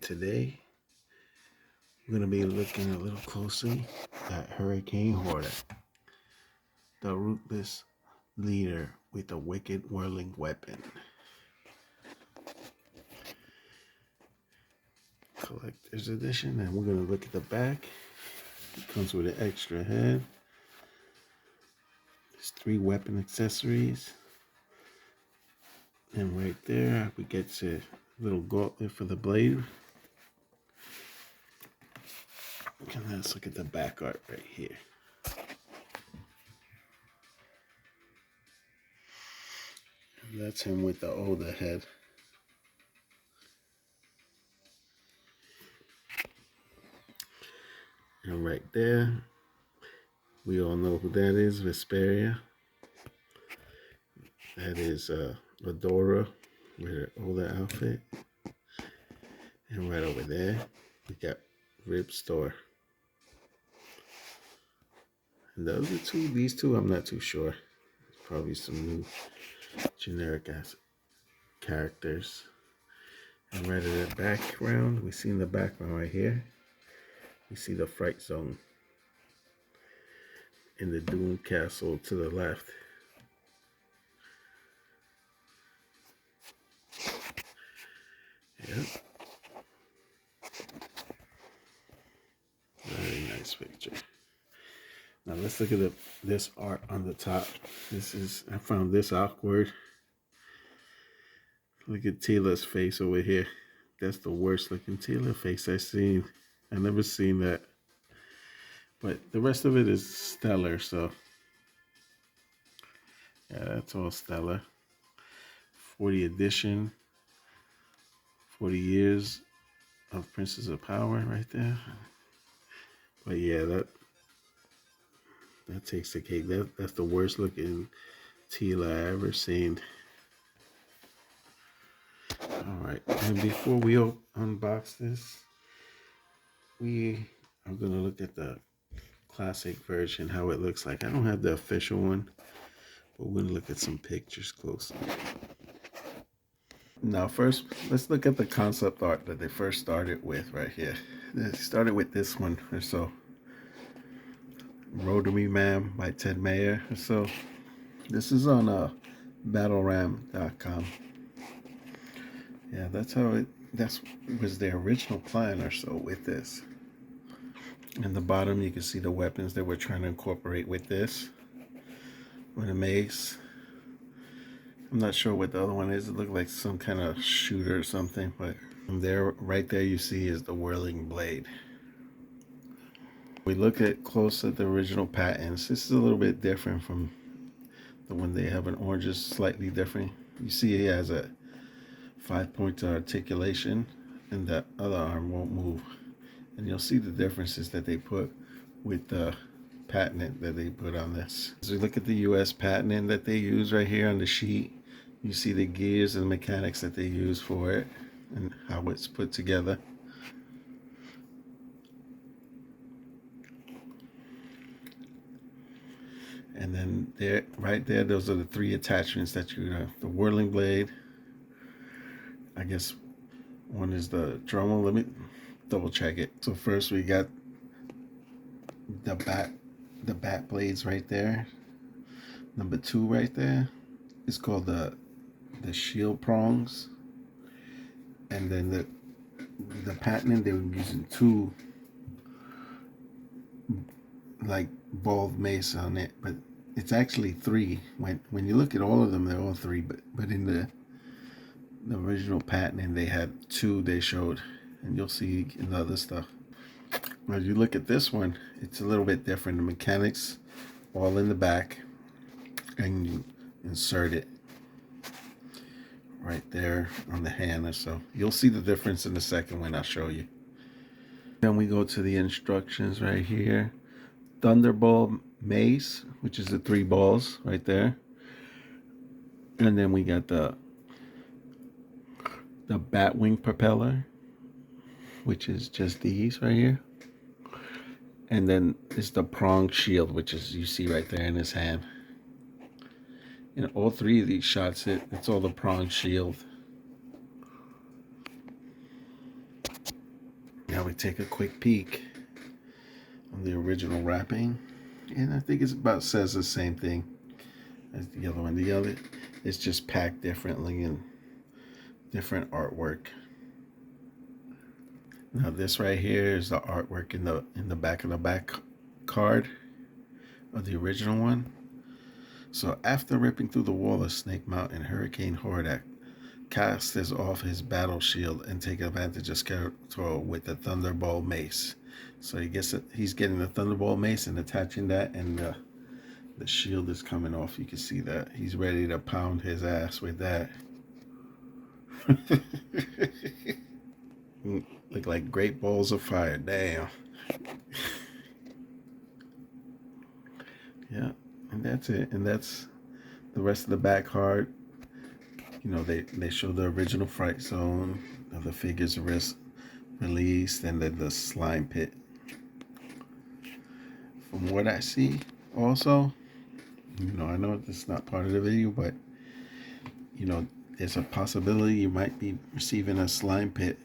today we're going to be looking a little closely at Hurricane Hordak, the ruthless leader with a wicked whirling weapon. Collector's edition, and we're going to look at the back. It comes with an extra head. There's 3 weapon accessories. And right there, we get a little gauntlet for the blade. And let's look at the back art right here. And that's him with the older head. And right there, we all know who that is, Vesperia. That is Adora with her older outfit. And right over there, we got Rib Store. And the other two, these two, I'm not too sure. Probably some new generic ass characters. And right in the background, we see in the background right here, we see the Fright Zone in the Doom Castle to the left. Yep. Very nice picture. Now let's look at this art on the top. I found this awkward. Look at Tila's face over here. That's the worst looking Tila face I've seen. I've never seen that. But the rest of it is stellar, so yeah, that's all stellar. 40 edition. 40 years of Princess of Power right there. But yeah, that takes the cake. That's the worst looking Tila I ever seen. Alright, and before we unbox this, we are going to look at the classic version, how it looks like. I don't have the official one, but we're going to look at some pictures closely. Now first, let's look at the concept art that they first started with right here. They started with this one or so. Rotary Man by Ted Mayer or so. This is on battleram.com. Yeah, that was their original plan or so with this. In the bottom, you can see the weapons that we're trying to incorporate with this. With a mace. I'm not sure what the other one is. It looked like some kind of shooter or something, but right there you see is the whirling blade. We look close at the original patents. This is a little bit different from the one they have in orange, is slightly different. You see it has a 5-point articulation, and that other arm won't move. And you'll see the differences that they put with the patent that they put on this. As we look at the US patent that they use right here on the sheet, you see the gears and mechanics that they use for it and how it's put together. And then right there, those are the 3 attachments that you have. The whirling blade. I guess one is the Dremel. Let me double check it. So first we got the bat blades right there. Number 2 right there is called the shield prongs. And then the patent, they were using 2 like bald mace on it, but it's actually 3. When you look at all of them, they're all 3, but in the original patent they had 2 they showed, and you'll see in the other stuff. As you look at this one, it's a little bit different. The mechanics all in the back, and you insert it right there on the hand or so. You'll see the difference in the second one I'll show you. Then we go to the instructions right here. Thunderbolt mace, which is the 3 balls right there. And then we got the Batwing propeller, which is just these right here. And then it's the prong shield, which is you see right there in his hand. In all 3 of these shots, it's all the prong shield. Now we take a quick peek on the original wrapping, and I think it's about says the same thing as the other one. The other, it's just packed differently and different artwork. Now this right here is the artwork in the back of the back card of the original one. So after ripping through the wall of Snake Mountain, Hurricane Hordak casts off his battle shield and take advantage of Skeletor with the Thunderbolt mace. So he's getting the Thunderbolt mace and attaching that, and the shield is coming off. You can see that he's ready to pound his ass with that. Look like great balls of fire. Damn. Yeah, and that's it. And that's the rest of the back card. You know, they show the original Fright Zone, the figures released, and then the slime pit. From what I see, also, you know, I know this is not part of the video, but you know, there's a possibility you might be receiving a slime pit.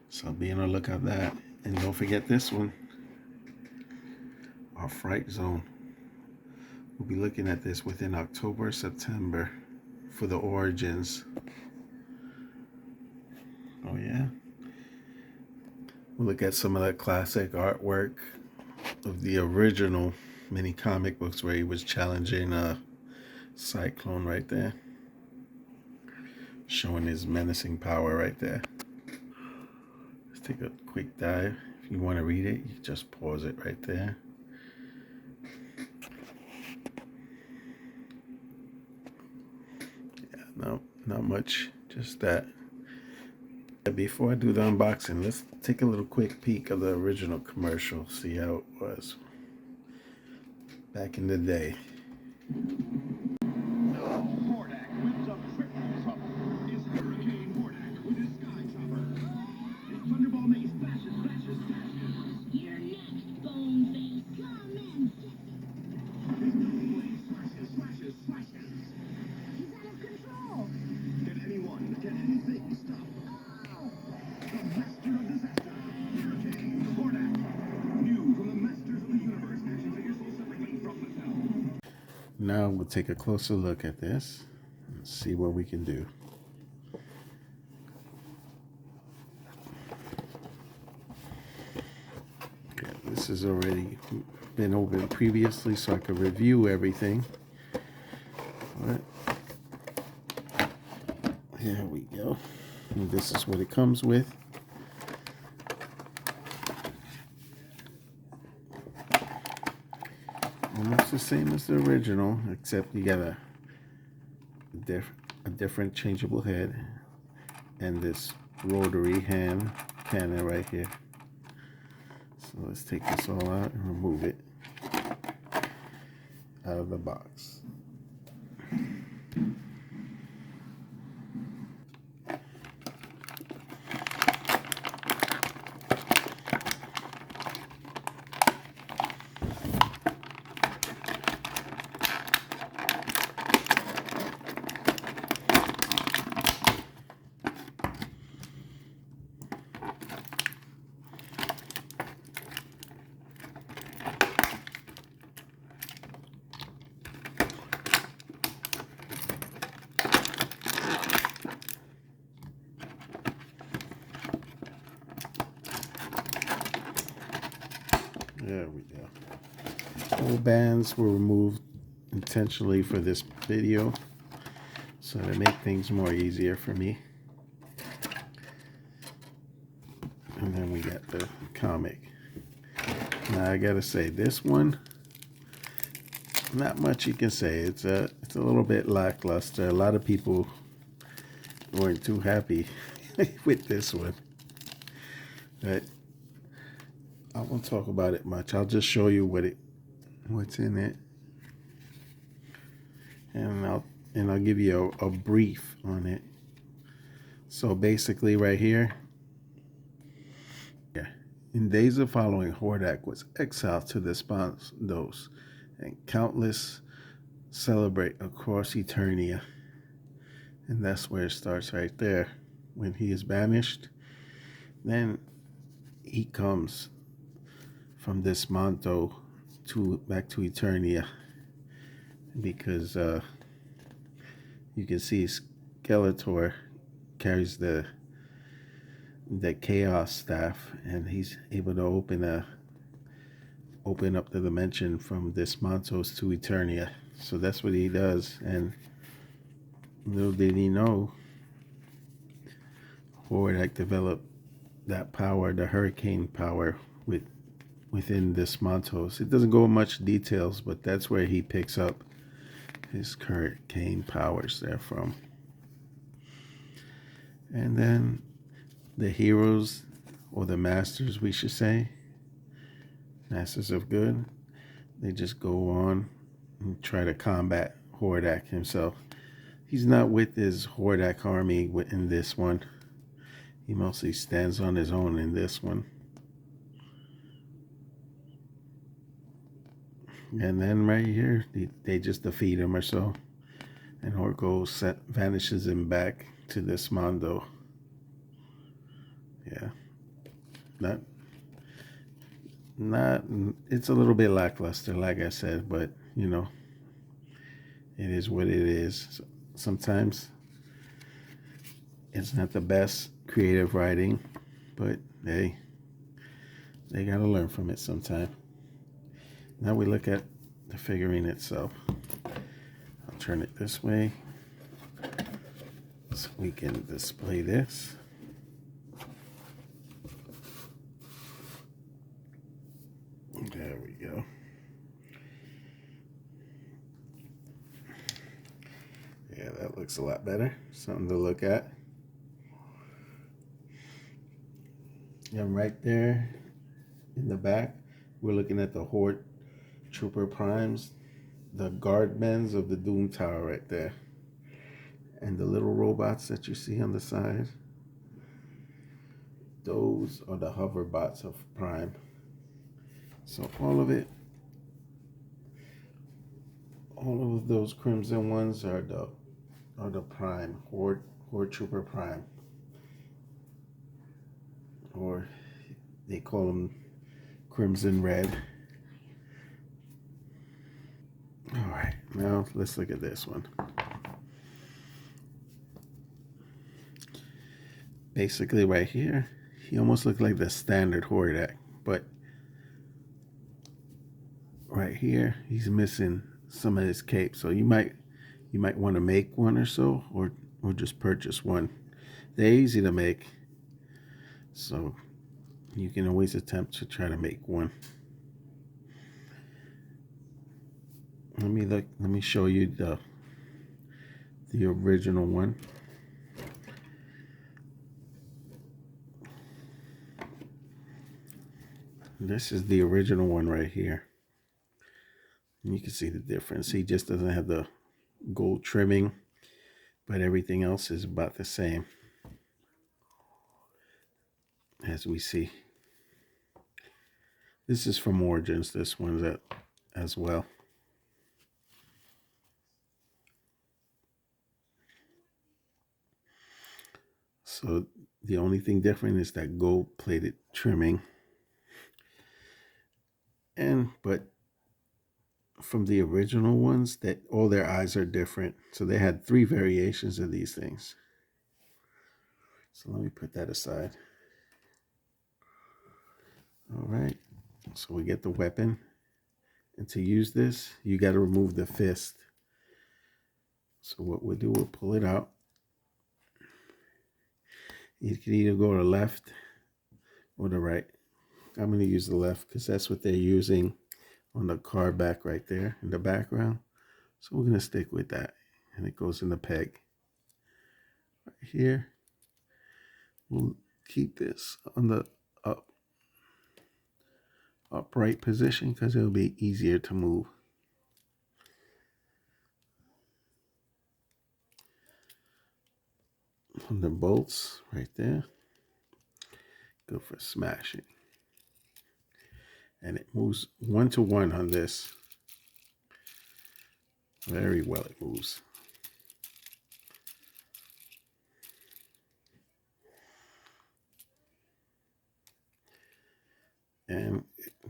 So be on the lookout for that. And don't forget this one, our Fright Zone. We'll be looking at this within October, September for the Origins. Oh yeah. We'll look at some of that classic artwork of the original mini comic books where he was challenging Cyclone right there. Showing his menacing power right there. Let's take a quick dive. If you want to read it, you just pause it right there. Yeah, no, not much, just that. Before I do the unboxing, let's take a little quick peek of the original commercial, see how it was back in the day. Hordak whips up triples up. It's Hurricane Hordak with his sky chopper. His Thunderbolt mace flashes, flashes, flashes. Your next bone face, come and get it. His blade slashes, slashes, slashes. He's out of control. Can anyone, can anything stop him? The Master of Disaster, Hurricane Hordak. New from the Masters of the Universe action figures sold separately from Mattel. Now we'll take a closer look at this and see what we can do. Okay, this has already been opened previously so I could review everything. But here we go. And this is what it comes with. Almost the same as the original, except you got a different changeable head and this rotary hand cannon right here. So let's take this all out and remove it out of the box. There we go. All bands were removed intentionally for this video, so to make things more easier for me. And then we got the comic. Now I gotta say, this one, not much you can say. It's a little bit lackluster. A lot of people weren't too happy with this one, but I won't talk about it much. I'll just show you what's in it, and I'll give you a brief on it. So basically, right here, yeah. In days of following, Hordak was exiled to the Spondos, and countless celebrate across Eternia. And that's where it starts right there. When he is banished, Then he comes from this Monto to back to Eternia, because you can see Skeletor carries the Chaos Staff, and he's able to open up the dimension from this Montos to Eternia. So that's what he does. And little did he know, Hordak developed that power, the hurricane power, within this Montos. It doesn't go in much details, but that's where he picks up his hurricane powers there from. And then the heroes, or the masters, we should say, masters of good, they just go on and try to combat Hordak himself. He's not with his Hordak army in this one. He mostly stands on his own in this one. And then right here, they just defeat him or so. And Horko vanishes him back to this Mondo. Yeah. Not, it's a little bit lackluster, like I said, but, you know, it is what it is. Sometimes it's not the best creative writing, but hey, they gotta learn from it sometime. Now we look at the figurine itself. I'll turn it this way so we can display this. There we go. Yeah, that looks a lot better. Something to look at. And right there in the back, we're looking at the Horde Trooper Primes, the guardmen of the Doom Tower right there. And the little robots that you see on the side, those are the hoverbots of Prime. So all of those crimson ones are the Prime, Horde Trooper Prime. Or they call them Crimson Red. Alright, now let's look at this one. Basically right here, he almost looked like the standard Hordak, but right here, he's missing some of his cape. So you might want to make one or so, or just purchase one. They're easy to make, so you can always attempt to try to make one. Let me show you the original one. This is the original one right here. And you can see the difference. He just doesn't have the gold trimming, but everything else is about the same, as we see. This is from Origins. This one's as well. So the only thing different is that gold-plated trimming. But from the original ones, that all their eyes are different. So they had 3 variations of these things. So let me put that aside. All right. So we get the weapon. And to use this, you got to remove the fist. So what we'll do, we'll pull it out. You can either go to the left or the right. I'm going to use the left because that's what they're using on the car back right there in the background. So we're going to stick with that. And it goes in the peg. Right here. We'll keep this on the upright position because it'll be easier to move. On the bolts right there. Go for smashing. And it moves 1-to-1 on this. Very well it moves. And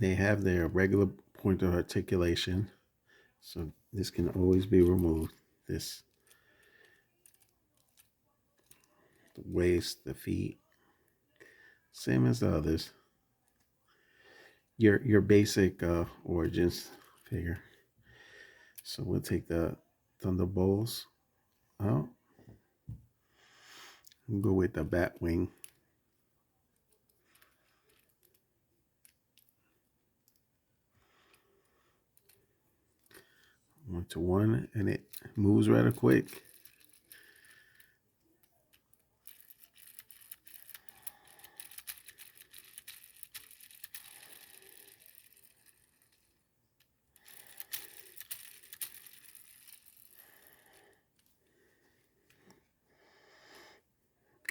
they have their regular point of articulation, so this can always be removed. This, the waist, the feet, same as the others. Your basic origins figure. So we'll take the thunderbolts out. We'll go with the bat wing. One to one, and it moves rather quick.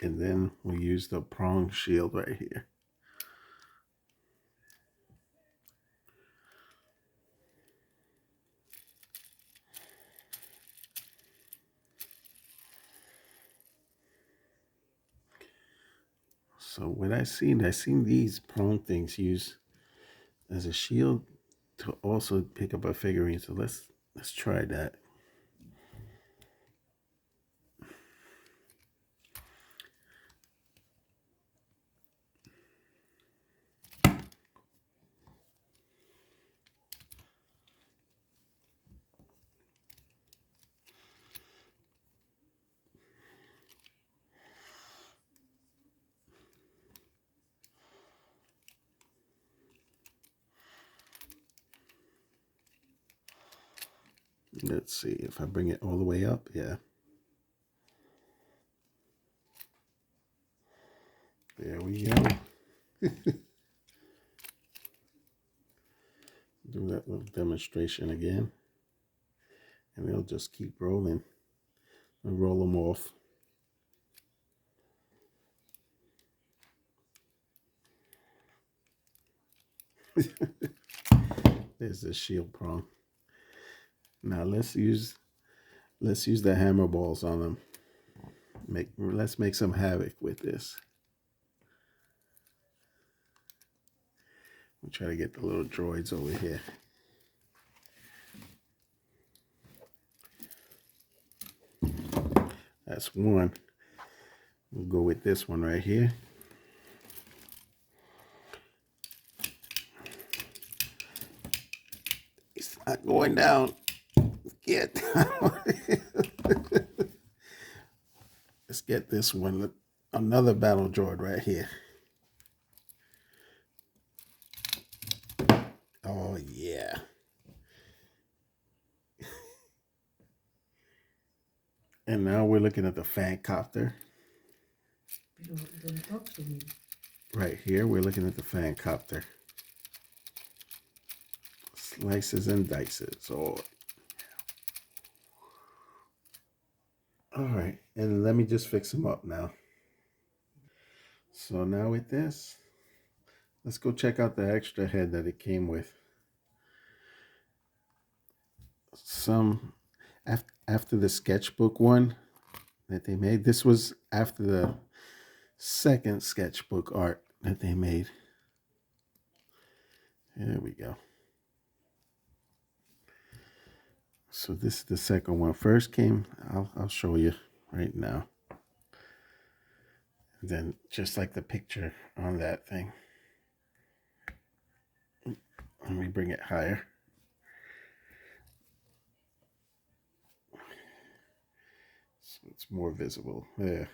And then we use the prong shield right here. So what I seen these prong things used as a shield to also pick up a figurine. So let's try that. Let's see if I bring it all the way up. Yeah. There we go. Do that little demonstration again. And they'll just keep rolling and roll them off. There's the shield prong. Now let's use the hammer balls on them. Let's make some havoc with this. We'll try to get the little droids over here. That's one. We'll go with this one right here. It's not going down. Get down. Let's get this one. Another battle droid right here. Oh yeah. And now we're looking at the fan copter. Right here, we're looking at the fan copter. Slices and dices. Oh. All right, and let me just fix them up now. So now with this, let's go check out the extra head that it came with. Some after the sketchbook one that they made. This was after the second sketchbook art that they made. There we go. So this is the second one. First came, I'll show you right now. And then just like the picture on that thing. Let me bring it higher. So it's more visible. There.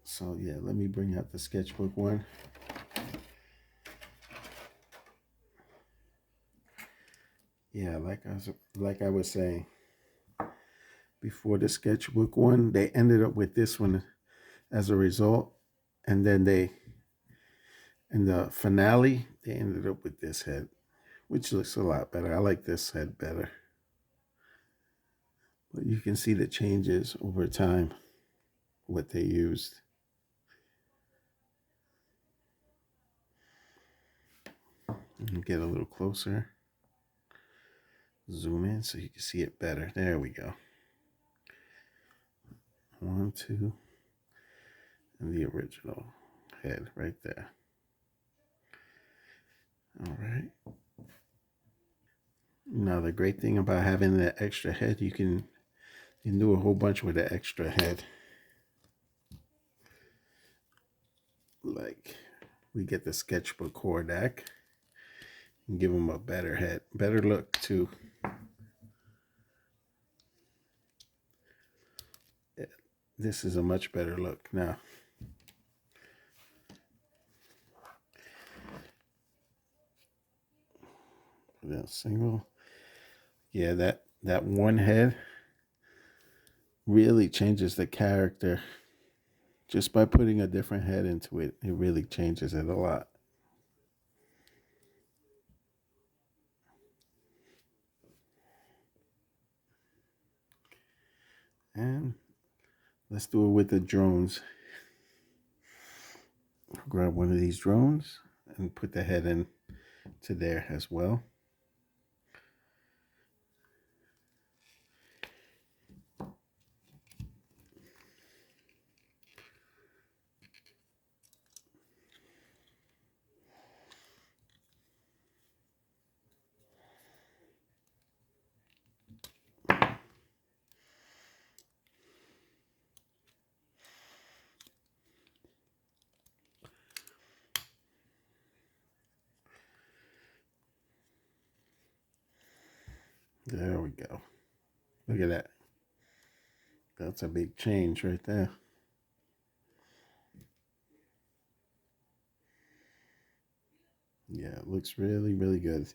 So yeah, let me bring out the sketchbook one. Yeah, like I was saying, before the sketchbook one, they ended up with this one as a result, and then in the finale, they ended up with this head, which looks a lot better. I like this head better. But you can see the changes over time, what they used. Get a little closer. Zoom in so you can see it better. There we go. 1, 2, and the original. head right there. All right. Now the great thing about having that extra head, you can do a whole bunch with the extra head. Like we get the sketchbook Hordak and give them a better head, better look too. This is a much better look now. That single, yeah, that one head really changes the character. Just by putting a different head into it, it really changes it a lot. And let's do it with the drones. Grab one of these drones and put the head in to there as well. There we go. Look at that. That's a big change right there. Yeah, it looks really, really good.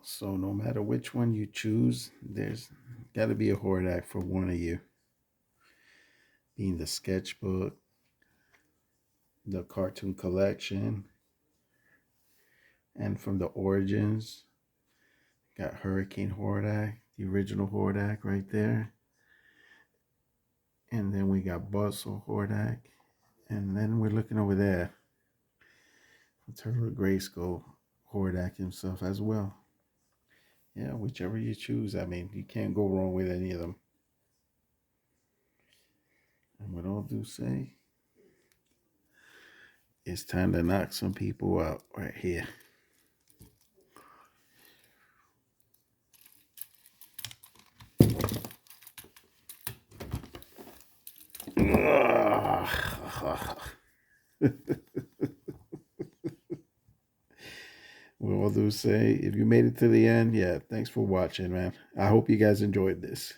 So no matter which one you choose, there's got to be a Hordak for one of you. Being the sketchbook, the cartoon collection, and from the origins, got Hurricane Hordak, the original Hordak right there. And then we got Bustle Hordak. And then we're looking over there. Turtle Grayskull Hordak himself as well. Yeah, whichever you choose. I mean, you can't go wrong with any of them. And with all due say, it's time to knock some people out right here. With all due say, if you made it to the end, yeah, thanks for watching, man. I hope you guys enjoyed this.